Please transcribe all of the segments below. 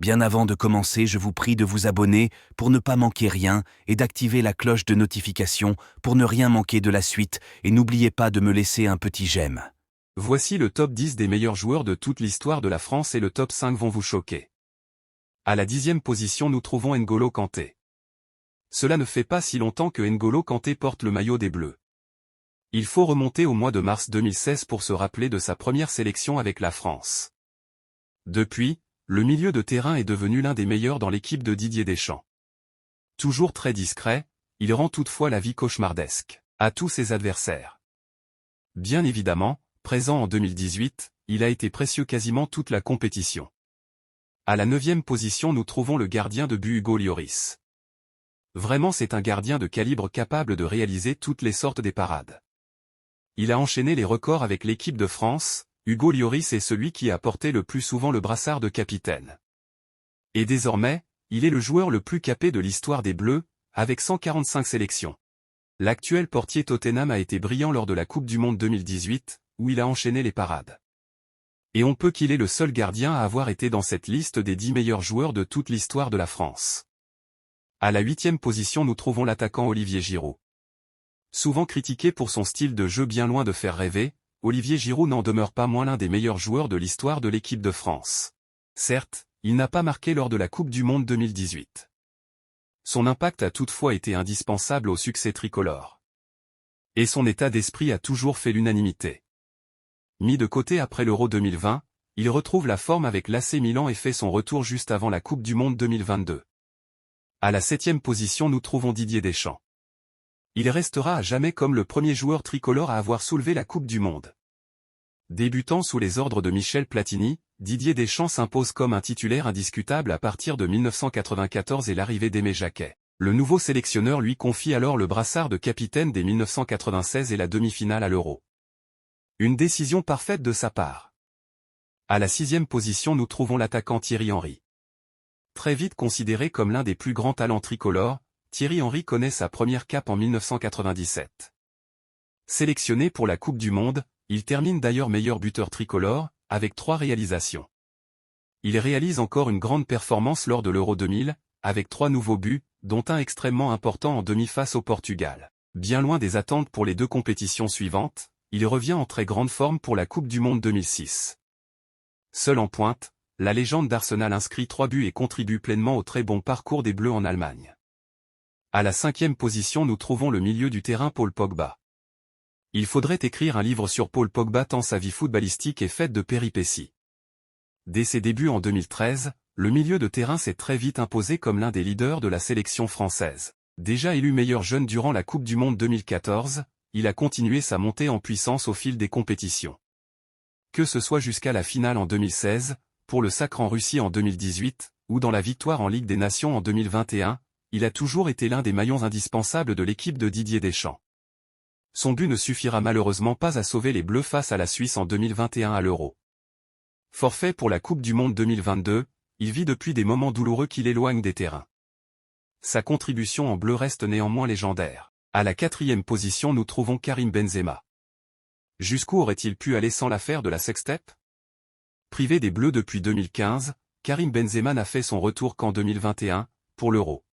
Bien avant de commencer, je vous prie de vous abonner pour ne pas manquer rien et d'activer la cloche de notification pour ne rien manquer de la suite et n'oubliez pas de me laisser un petit j'aime. Voici le top 10 des meilleurs joueurs de toute l'histoire de la France et le top 5 vont vous choquer. À la 10e position nous trouvons N'Golo Kanté. Cela ne fait pas si longtemps que N'Golo Kanté porte le maillot des Bleus. Il faut remonter au mois de mars 2016 pour se rappeler de sa première sélection avec la France. Depuis, le milieu de terrain est devenu l'un des meilleurs dans l'équipe de Didier Deschamps. Toujours très discret, il rend toutefois la vie cauchemardesque à tous ses adversaires. Bien évidemment, présent en 2018, il a été précieux quasiment toute la compétition. À la 9e position nous trouvons le gardien de but Hugo Lloris. Vraiment c'est un gardien de calibre capable de réaliser toutes les sortes des parades. Il a enchaîné les records avec l'équipe de France, Hugo Lloris est celui qui a porté le plus souvent le brassard de capitaine. Et désormais, il est le joueur le plus capé de l'histoire des Bleus, avec 145 sélections. L'actuel portier Tottenham a été brillant lors de la Coupe du Monde 2018, où il a enchaîné les parades. Et on peut qu'il est le seul gardien à avoir été dans cette liste des 10 meilleurs joueurs de toute l'histoire de la France. À la 8e position nous trouvons l'attaquant Olivier Giroud. Souvent critiqué pour son style de jeu bien loin de faire rêver, Olivier Giroud n'en demeure pas moins l'un des meilleurs joueurs de l'histoire de l'équipe de France. Certes, il n'a pas marqué lors de la Coupe du Monde 2018. Son impact a toutefois été indispensable au succès tricolore. Et son état d'esprit a toujours fait l'unanimité. Mis de côté après l'Euro 2020, il retrouve la forme avec l'AC Milan et fait son retour juste avant la Coupe du Monde 2022. À la 7e position nous trouvons Didier Deschamps. Il restera à jamais comme le premier joueur tricolore à avoir soulevé la Coupe du Monde. Débutant sous les ordres de Michel Platini, Didier Deschamps s'impose comme un titulaire indiscutable à partir de 1994 et l'arrivée d'Aimé Jacquet. Le nouveau sélectionneur lui confie alors le brassard de capitaine dès 1996 et la demi-finale à l'Euro. Une décision parfaite de sa part. À la 6e position nous trouvons l'attaquant Thierry Henry. Très vite considéré comme l'un des plus grands talents tricolores, Thierry Henry connaît sa première cape en 1997. Sélectionné pour la Coupe du Monde, il termine d'ailleurs meilleur buteur tricolore, avec 3 réalisations. Il réalise encore une grande performance lors de l'Euro 2000, avec 3 nouveaux buts, dont un extrêmement important en demi face au Portugal. Bien loin des attentes pour les 2 compétitions suivantes, il revient en très grande forme pour la Coupe du Monde 2006. Seul en pointe, la légende d'Arsenal inscrit 3 buts et contribue pleinement au très bon parcours des Bleus en Allemagne. À la 5e position nous trouvons le milieu du terrain Paul Pogba. Il faudrait écrire un livre sur Paul Pogba tant sa vie footballistique est faite de péripéties. Dès ses débuts en 2013, le milieu de terrain s'est très vite imposé comme l'un des leaders de la sélection française. Déjà élu meilleur jeune durant la Coupe du Monde 2014, il a continué sa montée en puissance au fil des compétitions. Que ce soit jusqu'à la finale en 2016, pour le sacre en Russie en 2018, ou dans la victoire en Ligue des Nations en 2021, il a toujours été l'un des maillons indispensables de l'équipe de Didier Deschamps. Son but ne suffira malheureusement pas à sauver les Bleus face à la Suisse en 2021 à l'Euro. Forfait pour la Coupe du Monde 2022, il vit depuis des moments douloureux qui l'éloignent des terrains. Sa contribution en bleu reste néanmoins légendaire. À la 4e position nous trouvons Karim Benzema. Jusqu'où aurait-il pu aller sans l'affaire de la sextape? Privé des Bleus depuis 2015, Karim Benzema n'a fait son retour qu'en 2021, pour l'Euro.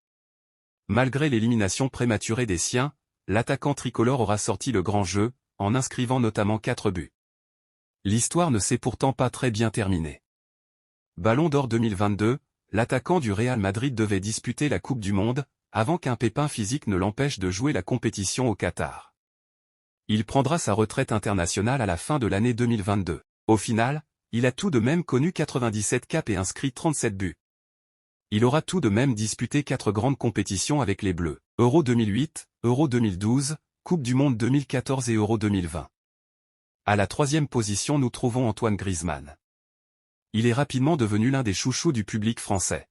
Malgré l'élimination prématurée des siens, l'attaquant tricolore aura sorti le grand jeu, en inscrivant notamment 4 buts. L'histoire ne s'est pourtant pas très bien terminée. Ballon d'Or 2022, l'attaquant du Real Madrid devait disputer la Coupe du Monde, avant qu'un pépin physique ne l'empêche de jouer la compétition au Qatar. Il prendra sa retraite internationale à la fin de l'année 2022. Au final, il a tout de même connu 97 capes et inscrit 37 buts. Il aura tout de même disputé 4 grandes compétitions avec les Bleus, Euro 2008, Euro 2012, Coupe du Monde 2014 et Euro 2020. À la 3e position nous trouvons Antoine Griezmann. Il est rapidement devenu l'un des chouchous du public français.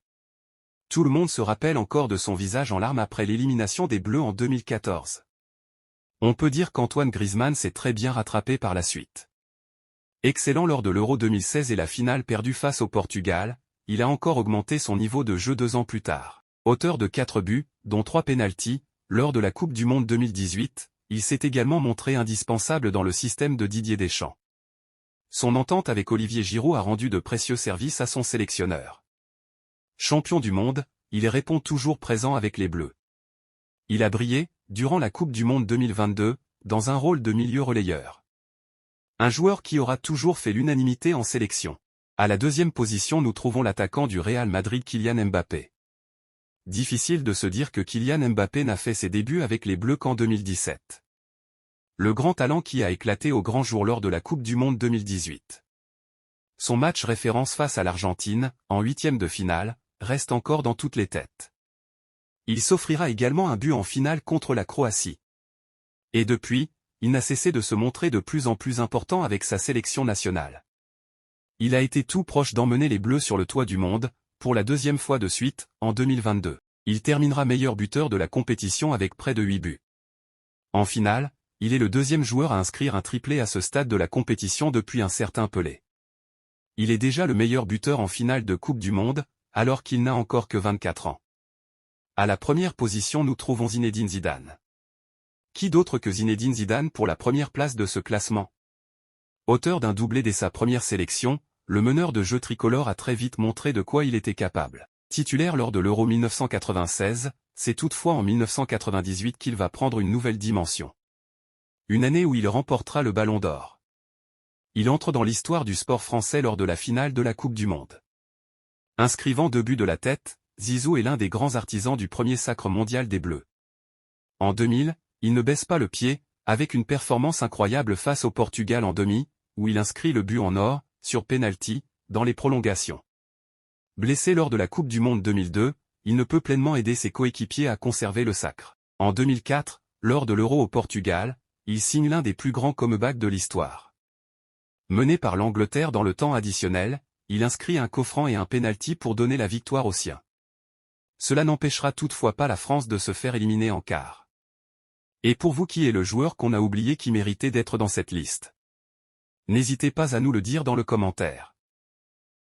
Tout le monde se rappelle encore de son visage en larmes après l'élimination des Bleus en 2014. On peut dire qu'Antoine Griezmann s'est très bien rattrapé par la suite. Excellent lors de l'Euro 2016 et la finale perdue face au Portugal, il a encore augmenté son niveau de jeu 2 ans plus tard. Auteur de 4 buts, dont 3 pénaltys, lors de la Coupe du Monde 2018, il s'est également montré indispensable dans le système de Didier Deschamps. Son entente avec Olivier Giroud a rendu de précieux services à son sélectionneur. Champion du monde, il répond toujours présent avec les Bleus. Il a brillé, durant la Coupe du Monde 2022, dans un rôle de milieu relayeur. Un joueur qui aura toujours fait l'unanimité en sélection. À la deuxième position nous trouvons l'attaquant du Real Madrid Kylian Mbappé. Difficile de se dire que Kylian Mbappé n'a fait ses débuts avec les Bleus qu'en 2017. Le grand talent qui a éclaté au grand jour lors de la Coupe du Monde 2018. Son match référence face à l'Argentine, en huitième de finale, reste encore dans toutes les têtes. Il s'offrira également un but en finale contre la Croatie. Et depuis, il n'a cessé de se montrer de plus en plus important avec sa sélection nationale. Il a été tout proche d'emmener les Bleus sur le toit du monde, pour la deuxième fois de suite, en 2022. Il terminera meilleur buteur de la compétition avec près de 8 buts. En finale, il est le deuxième joueur à inscrire un triplé à ce stade de la compétition depuis un certain Pelé. Il est déjà le meilleur buteur en finale de Coupe du Monde, alors qu'il n'a encore que 24 ans. À la première position nous trouvons Zinedine Zidane. Qui d'autre que Zinedine Zidane pour la première place de ce classement? Auteur d'un doublé dès sa première sélection, le meneur de jeu tricolore a très vite montré de quoi il était capable. Titulaire lors de l'Euro 1996, c'est toutefois en 1998 qu'il va prendre une nouvelle dimension. Une année où il remportera le Ballon d'Or. Il entre dans l'histoire du sport français lors de la finale de la Coupe du Monde. Inscrivant 2 buts de la tête, Zizou est l'un des grands artisans du premier sacre mondial des Bleus. En 2000, il ne baisse pas le pied, avec une performance incroyable face au Portugal en demi, où il inscrit le but en or, sur penalty, dans les prolongations. Blessé lors de la Coupe du Monde 2002, il ne peut pleinement aider ses coéquipiers à conserver le sacre. En 2004, lors de l'Euro au Portugal, il signe l'un des plus grands comebacks de l'histoire. Mené par l'Angleterre dans le temps additionnel, il inscrit un coup franc et un penalty pour donner la victoire aux siens. Cela n'empêchera toutefois pas la France de se faire éliminer en quart. Et pour vous, qui est le joueur qu'on a oublié qui méritait d'être dans cette liste? N'hésitez pas à nous le dire dans le commentaire.